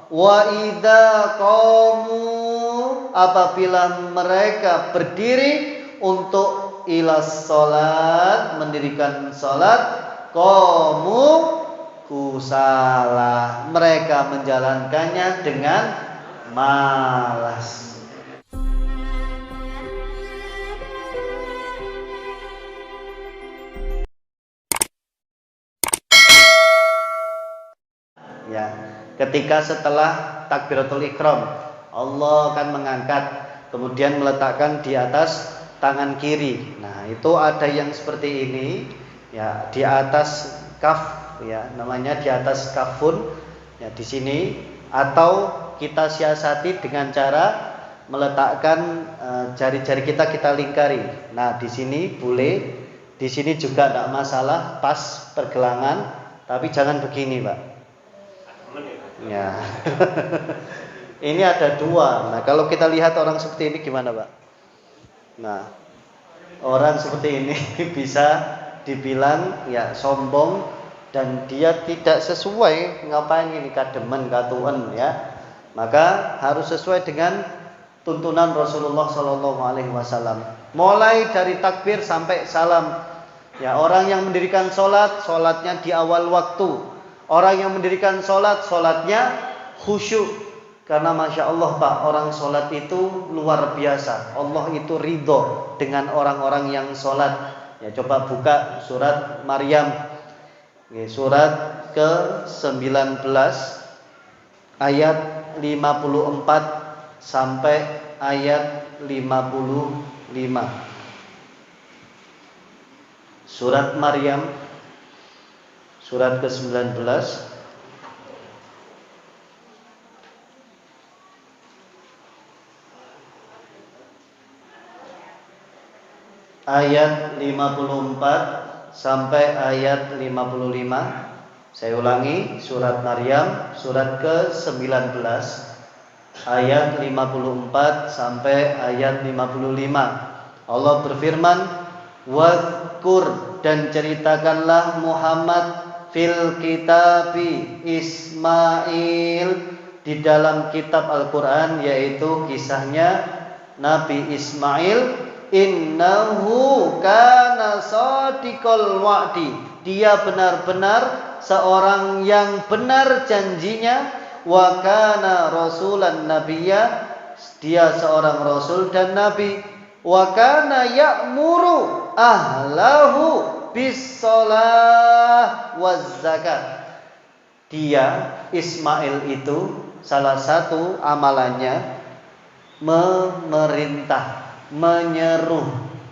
Wa idza qamu, apabila mereka berdiri untuk ilas salat, mendirikan salat, qamu kusala, mereka menjalankannya dengan malas. Ya, ketika setelah takbiratul ihram, Allah akan mengangkat, kemudian meletakkan di atas tangan kiri. Nah, itu ada yang seperti ini, ya, di atas kaf, ya, namanya di atas kafun, ya, di sini. Atau kita siasati dengan cara meletakkan jari-jari kita lingkari. Nah, di sini boleh, di sini juga tidak masalah, pas pergelangan, tapi jangan begini, Pak. Ya. Ini ada dua. Nah, kalau kita lihat orang seperti ini gimana, Pak? Nah, orang seperti ini bisa dibilang ya sombong, dan dia tidak sesuai, ngapain ini kademen katuen, ya. Maka harus sesuai dengan tuntunan Rasulullah Shallallahu Alaihi Wasallam. Mulai dari takbir sampai salam. Ya, orang yang mendirikan sholat, sholatnya di awal waktu. Orang yang mendirikan sholat, sholatnya khusyuk. Karena Masya Allah, Pak, orang sholat itu luar biasa. Allah itu ridho dengan orang-orang yang sholat. Ya, coba buka surat Maryam, surat ke-19 ayat 54 sampai ayat 55. Surat Maryam, surat ke-19 ayat 54 sampai ayat 55. Saya ulangi, surat Maryam, surat ke-19 ayat 54 sampai ayat 55. Allah berfirman, "Wadkur," dan ceritakanlah Muhammad, "fil kitabi Ismail," di dalam kitab Al-Quran, yaitu kisahnya Nabi Ismail. "Innahu kana shadiqal wa'di," dia benar-benar seorang yang benar janjinya. "Wa kana rasulan nabiyya," dia seorang rasul dan nabi. "Wa kana ya'muru ahlahu bis-shalah waz-zakat," dia Ismail itu salah satu amalannya memerintah, menyeru,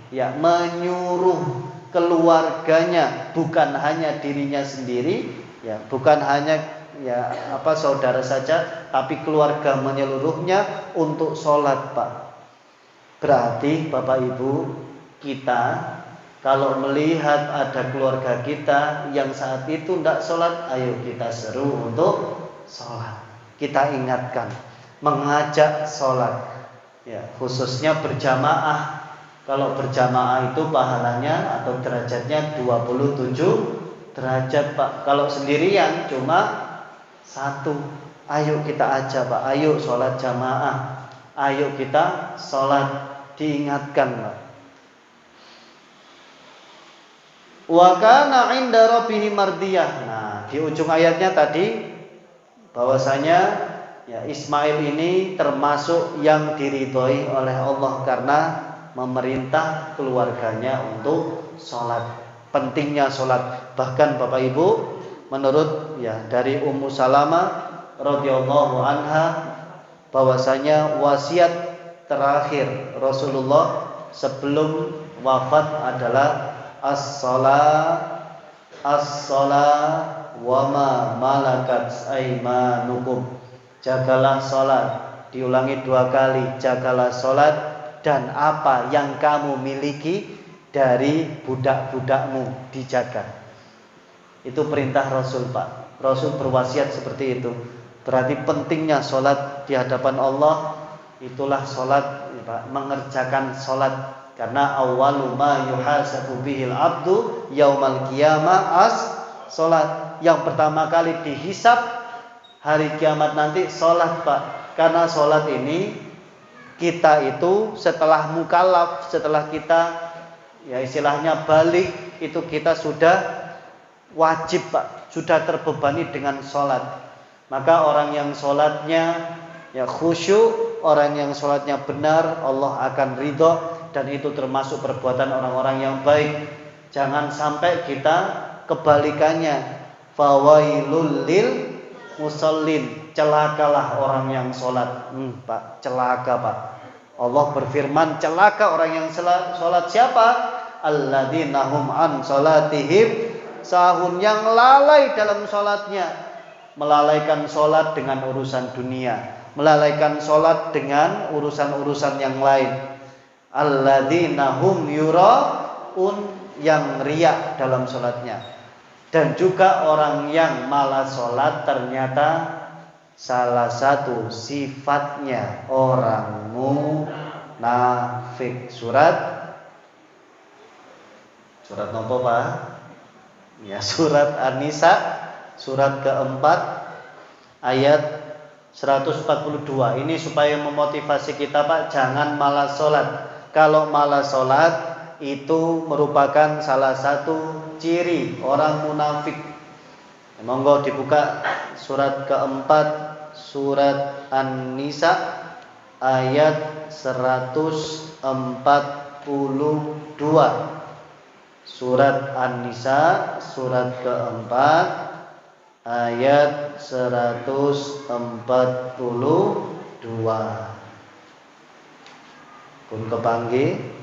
ya, menyuruh keluarganya, bukan hanya dirinya sendiri, ya, bukan hanya saudara saja, tapi keluarga menyeluruhnya untuk sholat, Pak. Berarti Bapak Ibu, kita kalau melihat ada keluarga kita yang saat itu tidak sholat, ayo kita seru untuk sholat. Kita ingatkan, mengajak sholat, ya, khususnya berjamaah. Kalau berjamaah itu pahalanya atau derajatnya 27 derajat, Pak. Kalau sendirian cuma 1. Ayo kita ajak, Pak. Ayo sholat jamaah. Ayo kita sholat. Diingatkan, Pak. Wa kana 'inda rabbih mardiyah. Nah, di ujung ayatnya tadi bahwasanya ya Ismail ini termasuk yang diridhoi oleh Allah karena memerintah keluarganya untuk sholat. Pentingnya sholat. Bahkan Bapak Ibu, menurut ya dari Ummu Salamah radhiyallahu anha, bahwasanya wasiat terakhir Rasulullah sebelum wafat adalah as-shalah wa ma malakat aymanukum. Jagalah sholat. Diulangi 2 kali, jagalah sholat dan apa yang kamu miliki dari budak-budakmu dijaga. Itu perintah Rasul, Pak. Rasul berwasiat seperti itu. Berarti pentingnya sholat di hadapan Allah. Itulah sholat, Pak, mengerjakan sholat. Karena awwalu ma yuhasabu bihil abdu yaumal qiyamah as sholat. Yang pertama kali dihisab hari kiamat nanti sholat Pak. Karena sholat ini kita itu setelah mukallaf, setelah kita ya istilahnya balik, itu kita sudah wajib Pak, sudah terbebani dengan sholat. Maka orang yang sholatnya ya khusyuk, orang yang sholatnya benar, Allah akan ridho, dan itu termasuk perbuatan orang-orang yang baik. Jangan sampai kita kebalikannya, fawailul lil musallin, celakalah orang yang sholat. Pak, celaka Pak. Allah berfirman, celaka orang yang sholat. Siapa? Alladzina hum an sholatihim sahun, yang lalai dalam sholatnya, melalaikan sholat dengan urusan dunia, melalaikan sholat dengan urusan-urusan yang lain. Alladzina hum yura'un, yang riak dalam sholatnya. Dan juga orang yang malas sholat ternyata salah satu sifatnya orang munafik. Surat nopo Pak? Ya, surat An-Nisa, surat keempat, ayat 142. Ini supaya memotivasi kita Pak, jangan malas sholat. Kalau malas sholat itu merupakan salah satu ciri orang munafik. Monggo dibuka surat keempat, surat An-Nisa, ayat 142. Surat An-Nisa, surat keempat, ayat 142. Pun kepanggih.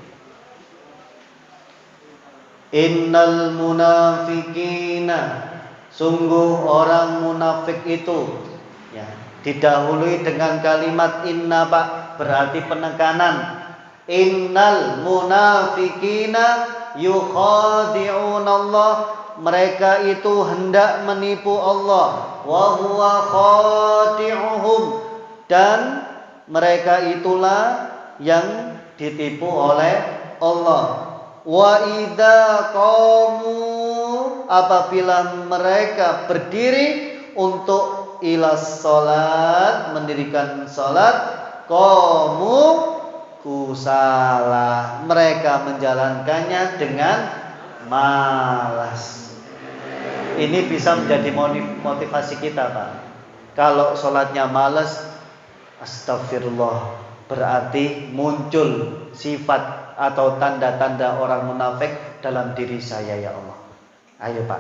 Innal munafikina, sungguh orang munafik itu ya, didahului dengan kalimat inna Pak, berarti penekanan. Innal munafikina yukhadi'un Allah, mereka itu hendak menipu Allah. Wa huwa khadi'uhum, dan mereka itulah yang ditipu oleh Allah. Wa idza qamu, apabila mereka berdiri untuk ilas salat, mendirikan salat, qamu kusala, mereka menjalankannya dengan malas. Ini bisa menjadi motivasi kita Pak. Kalau sholatnya malas, astagfirullah, berarti muncul sifat atau tanda-tanda orang munafik dalam diri saya ya Allah. Ayo Pak,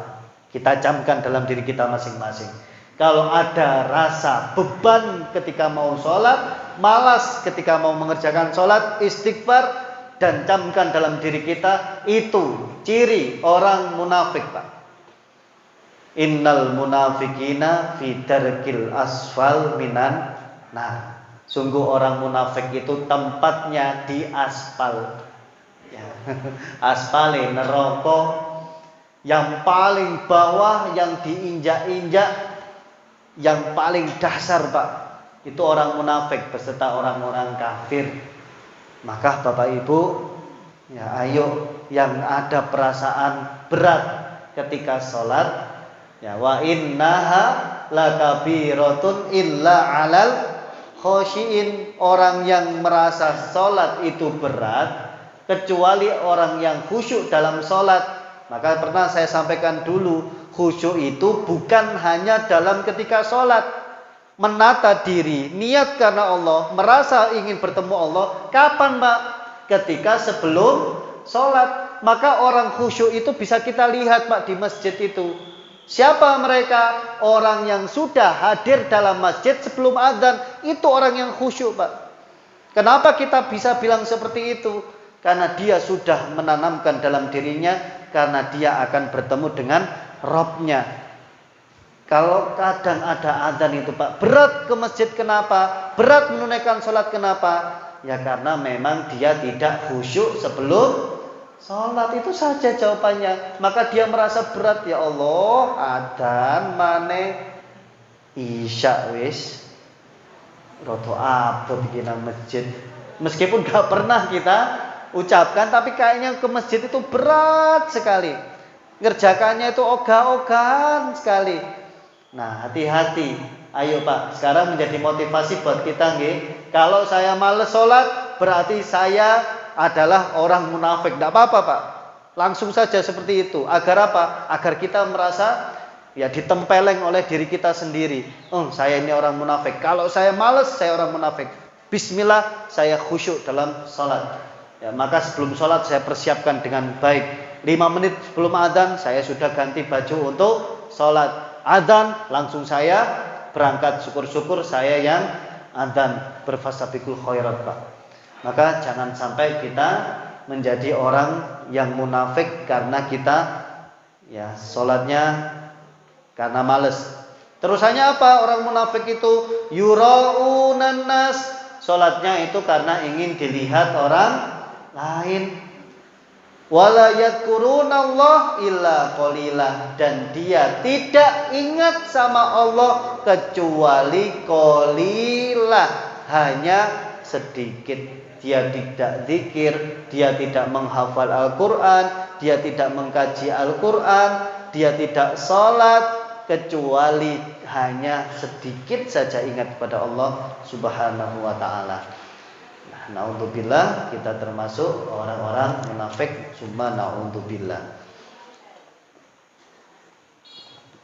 kita camkan dalam diri kita masing-masing. Kalau ada rasa beban ketika mau sholat, malas ketika mau mengerjakan sholat, istighfar, dan camkan dalam diri kita, itu ciri orang munafik Pak. Innal munafikina fi darkil asfal minan. Nah, sungguh orang munafik itu tempatnya di aspal ya. Aspale neraka yang paling bawah, yang diinjak-injak, yang paling dasar Pak. Itu orang munafik beserta orang-orang kafir. Maka Bapak Ibu ya, ayo yang ada perasaan berat ketika sholat ya, wa innaha lakabiratun illa alal khosyiin, orang yang merasa sholat itu berat kecuali orang yang khusyuk dalam sholat. Maka pernah saya sampaikan dulu, khusyuk itu bukan hanya dalam ketika sholat, menata diri, niat karena Allah, merasa ingin bertemu Allah. Kapan Pak? Ketika sebelum sholat. Maka orang khusyuk itu bisa kita lihat Pak di masjid itu. Siapa mereka? Orang yang sudah hadir dalam masjid sebelum azan. Itu orang yang khusyuk Pak. Kenapa kita bisa bilang seperti itu? Karena dia sudah menanamkan dalam dirinya, karena dia akan bertemu dengan Rabbnya. Kalau kadang ada azan itu Pak, berat ke masjid, kenapa? Berat menunaikan sholat, kenapa? Ya karena memang dia tidak khusyuk sebelum sholat, itu saja jawabannya. Maka dia merasa berat, ya Allah, adzan mane isya wis roto abot bikinan masjid. Meskipun gak pernah kita ucapkan, tapi kayaknya ke masjid itu berat sekali. Ngerjakannya itu ogah-ogahan sekali. Nah, hati-hati. Ayo Pak, sekarang menjadi motivasi buat kita nggih. Kalau saya males sholat, berarti saya adalah orang munafik. Tidak apa-apa Pak. Langsung saja seperti itu. Agar apa? Agar kita merasa ya ditempeleng oleh diri kita sendiri. Saya ini orang munafik. Kalau saya males, saya orang munafik. Bismillah, saya khusyuk dalam sholat. Ya, maka sebelum sholat saya persiapkan dengan baik. 5 menit sebelum adzan saya sudah ganti baju untuk sholat. Adzan langsung saya berangkat. Syukur-syukur saya yang adzan. Berfasabiqul khairat Pak. Maka jangan sampai kita menjadi orang yang munafik karena kita ya sholatnya karena males. Terusannya apa? Orang munafik itu yuraunan nas, sholatnya itu karena ingin dilihat orang lain. Wala yadhkurunallah illa qalilah, dan dia tidak ingat sama Allah kecuali qalilah, hanya sedikit. Dia tidak zikir, dia tidak menghafal Al-Quran, dia tidak mengkaji Al-Quran, dia tidak sholat, kecuali hanya sedikit saja ingat kepada Allah Subhanahu wa ta'ala. Na'udzubillah, kita termasuk orang-orang munafik. Summa na'udzubillah.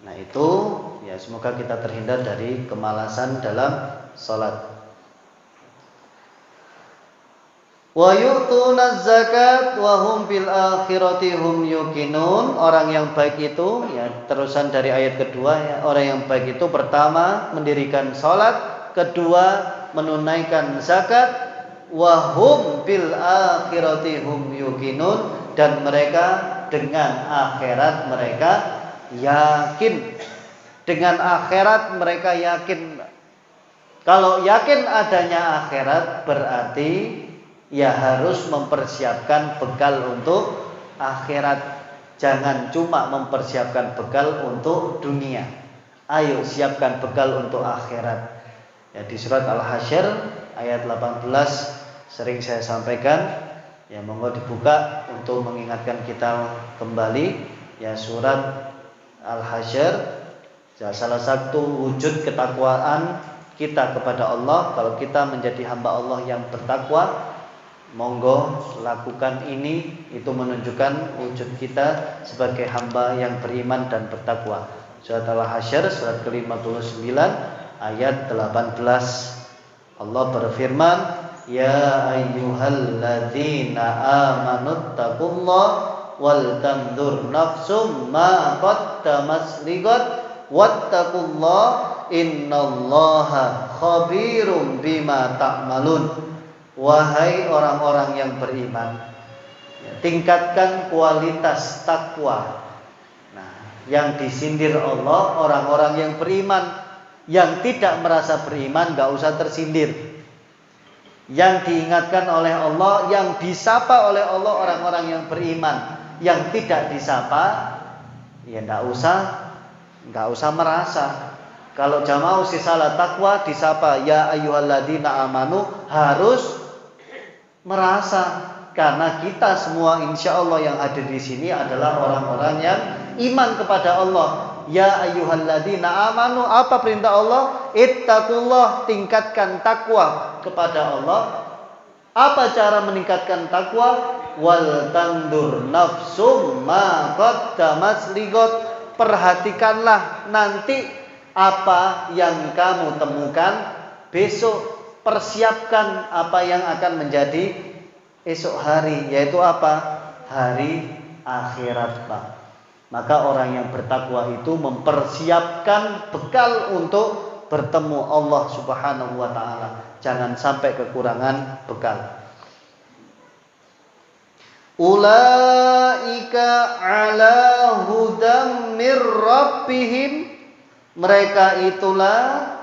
Nah itu ya, semoga kita terhindar dari kemalasan dalam sholat. Wa yu'tuna zakat wa hum bil akhirati hum yuqinun. Orang yang baik itu ya, terusan dari ayat kedua ya, orang yang baik itu pertama mendirikan salat, kedua menunaikan zakat, wa hum bil akhirati hum yuqinun, dan mereka dengan akhirat mereka yakin. Dengan akhirat mereka yakin. Kalau yakin adanya akhirat berarti ya harus mempersiapkan bekal untuk akhirat. Jangan cuma mempersiapkan bekal untuk dunia. Ayo siapkan bekal untuk akhirat. Ya, di surat Al-Hasyr ayat 18 sering saya sampaikan. Ya, monggo dibuka untuk mengingatkan kita kembali. Ya, surat Al-Hasyr. Ya, salah satu wujud ketakwaan kita kepada Allah, kalau kita menjadi hamba Allah yang bertakwa, monggo lakukan ini. Itu menunjukkan wujud kita sebagai hamba yang beriman dan bertakwa. Surat Al-Hasyr surat ke-59 ayat 18. Allah berfirman, ya ayyuhalladzina amanuttaqullaha wal tanzur nafsum ma qaddamat lighad wattaqullaha innallaha khabirum bima ta'malun. Wahai orang-orang yang beriman, tingkatkan kualitas takwa. Nah, yang disindir Allah orang-orang yang beriman. Yang tidak merasa beriman gak usah tersindir. Yang diingatkan oleh Allah, yang disapa oleh Allah orang-orang yang beriman. Yang tidak disapa, ya gak usah merasa. Kalau jamaah salat takwa disapa ya ayyuhalladzina amanu, harus merasa, karena kita semua insya Allah yang ada di sini adalah orang-orang yang iman kepada Allah. Ya ayyuhalladzina amanu, apa perintah Allah? Ittaqullah, tingkatkan takwa kepada Allah. Apa cara meningkatkan takwa? Wal tandur nafsum ma qaddamat lighad, perhatikanlah nanti apa yang kamu temukan besok. Persiapkan apa yang akan menjadi esok hari, yaitu apa? Hari akhirat Pak. Maka orang yang bertakwa itu mempersiapkan bekal untuk bertemu Allah Subhanahu wa ta'ala. Jangan sampai kekurangan bekal. Ulaika ala hudam mir rabbihim, mereka itulah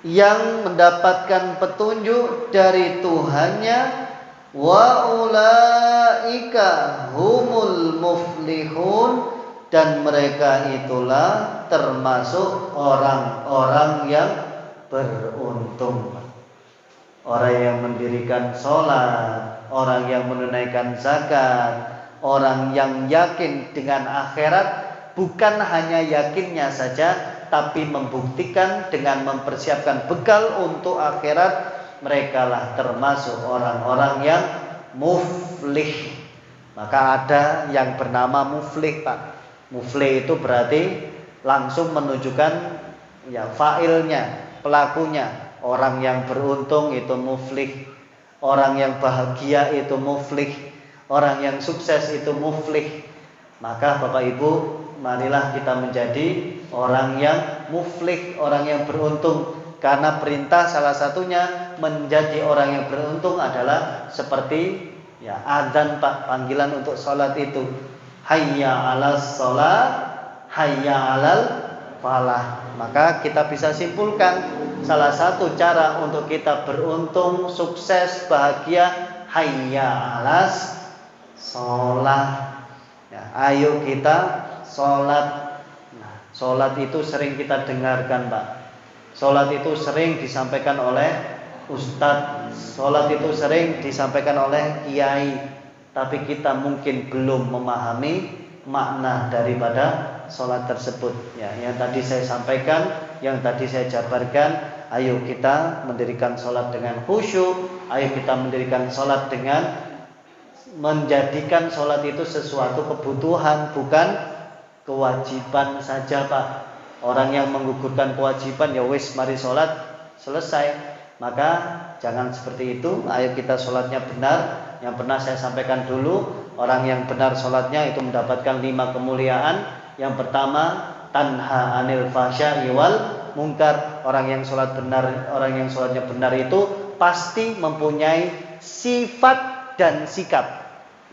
yang mendapatkan petunjuk dari Tuhannya. Wa ulaika humul muflihun, dan mereka itulah termasuk orang-orang yang beruntung. Orang yang mendirikan sholat, orang yang menunaikan zakat, orang yang yakin dengan akhirat. Bukan hanya yakinnya saja, tapi membuktikan dengan mempersiapkan bekal untuk akhirat, merekalah termasuk orang-orang yang muflih. Maka ada yang bernama muflih, Pak. Muflih itu berarti langsung menunjukkan ya fa'ilnya, pelakunya. Orang yang beruntung itu muflih, orang yang bahagia itu muflih, orang yang sukses itu muflih. Maka Bapak Ibu, marilah kita menjadi orang yang muflih, orang yang beruntung. Karena perintah salah satunya menjadi orang yang beruntung adalah seperti ya adzan, Pak, panggilan untuk sholat itu. Hayya 'alas sholat, hayya 'alal falah. Maka kita bisa simpulkan salah satu cara untuk kita beruntung, sukses, bahagia, hayya 'alas sholat. Ya, ayo kita sholat. Nah, sholat itu sering kita dengarkan, Pak. Sholat itu sering disampaikan oleh ustadz. Sholat itu sering disampaikan oleh kiai. Tapi kita mungkin belum memahami makna daripada sholat tersebut. Ya, yang tadi saya sampaikan, yang tadi saya jabarkan. Ayo kita mendirikan sholat dengan khusyuk. Ayo kita mendirikan sholat dengan menjadikan sholat itu sesuatu kebutuhan, bukan kewajiban saja, Pak. Orang yang menggugurkan kewajiban, ya wis mari sholat selesai. Maka jangan seperti itu. Ayo kita sholatnya benar. Yang pernah saya sampaikan dulu, orang yang benar sholatnya itu mendapatkan 5 kemuliaan. Yang pertama, tanha anil fahsya'i wal munkar. Orang yang sholat benar, orang yang sholatnya benar itu pasti mempunyai sifat dan sikap.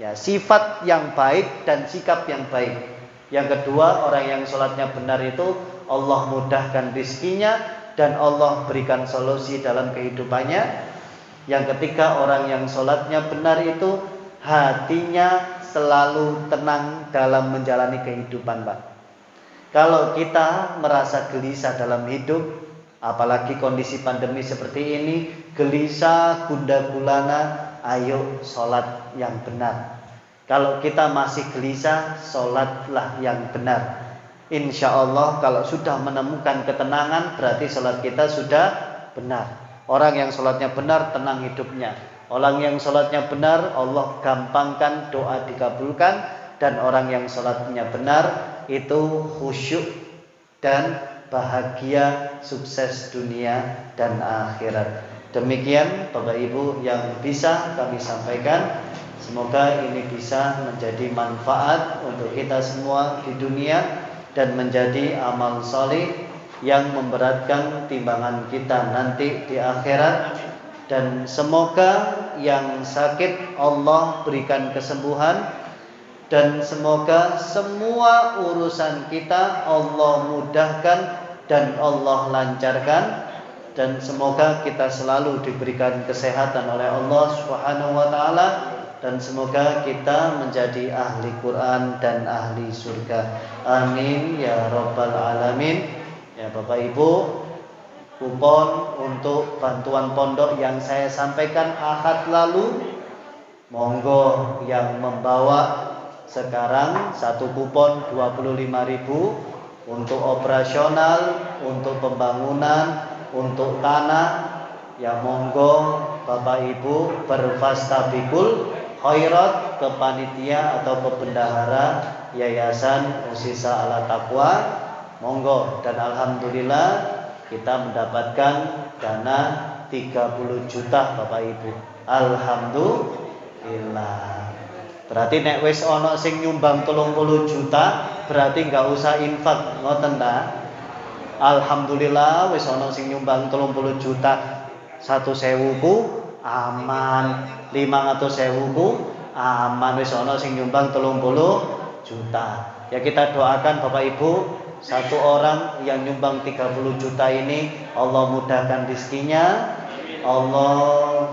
Ya, sifat yang baik dan sikap yang baik. Yang kedua, orang yang sholatnya benar itu Allah mudahkan rizkinya dan Allah berikan solusi dalam kehidupannya. Yang ketiga, orang yang sholatnya benar itu hatinya selalu tenang dalam menjalani kehidupan, Pak. Kalau kita merasa gelisah dalam hidup, apalagi kondisi pandemi seperti ini, gelisah, gundah gulana, ayo sholat yang benar. Kalau kita masih gelisah, sholatlah yang benar. Insya Allah kalau sudah menemukan ketenangan, berarti sholat kita sudah benar. Orang yang sholatnya benar, tenang hidupnya. Orang yang sholatnya benar, Allah gampangkan doa dikabulkan. Dan orang yang sholatnya benar, itu khusyuk dan bahagia, sukses dunia dan akhirat. Demikian Bapak Ibu yang bisa kami sampaikan. Semoga ini bisa menjadi manfaat untuk kita semua di dunia dan menjadi amal saleh yang memberatkan timbangan kita nanti di akhirat. Dan semoga yang sakit Allah berikan kesembuhan, dan semoga semua urusan kita Allah mudahkan dan Allah lancarkan. Dan semoga kita selalu diberikan kesehatan oleh Allah Subhanahu wa taala, dan semoga kita menjadi ahli Quran dan ahli surga. Amin ya rabbal alamin. Ya Bapak Ibu, kupon untuk bantuan pondok yang saya sampaikan Ahad lalu, monggo yang membawa sekarang satu kupon 25.000 untuk operasional, untuk pembangunan, untuk tanah. Ya monggo Bapak Ibu berfastabikul khairat ke panitia atau ke bendahara Yayasan Usisa Ala Taqwa. Monggo, dan alhamdulillah kita mendapatkan dana 30 juta Bapak Ibu. Alhamdulillah. Berarti nek wis ana sing nyumbang 30 juta, berarti enggak usah infak, ngoten ta? Alhamdulillah wis ana sing nyumbang 30 juta. 1.000 ku aman, 500.000 ku aman, wis ana sing nyumbang 30 juta. Ya kita doakan Bapak Ibu, satu orang yang nyumbang 30 juta ini Allah mudahkan rezekinya, Allah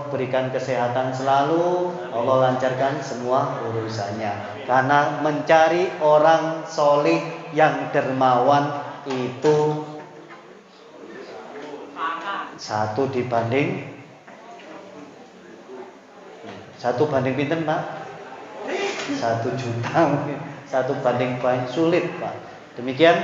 berikan kesehatan selalu, Allah lancarkan semua urusannya. Karena mencari orang solih yang dermawan itu 1 banding pinten Pak? 1 juta mungkin. 1 banding banyak, sulit Pak. Demikian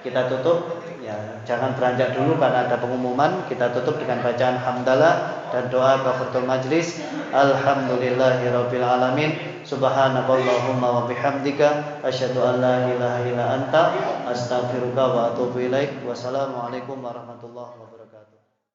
kita tutup. Ya, jangan beranjak dulu karena ada pengumuman. Kita tutup dengan bacaan hamdalah dan doa kafaratul majlis. Alhamdulillahirabbil alamin. Subhanakallahumma wa bihamdika asyhadu an la ilaha illa anta astaghfiruka wa atubu ilaik. Wassalamualaikum warahmatullahi wabarakatuh.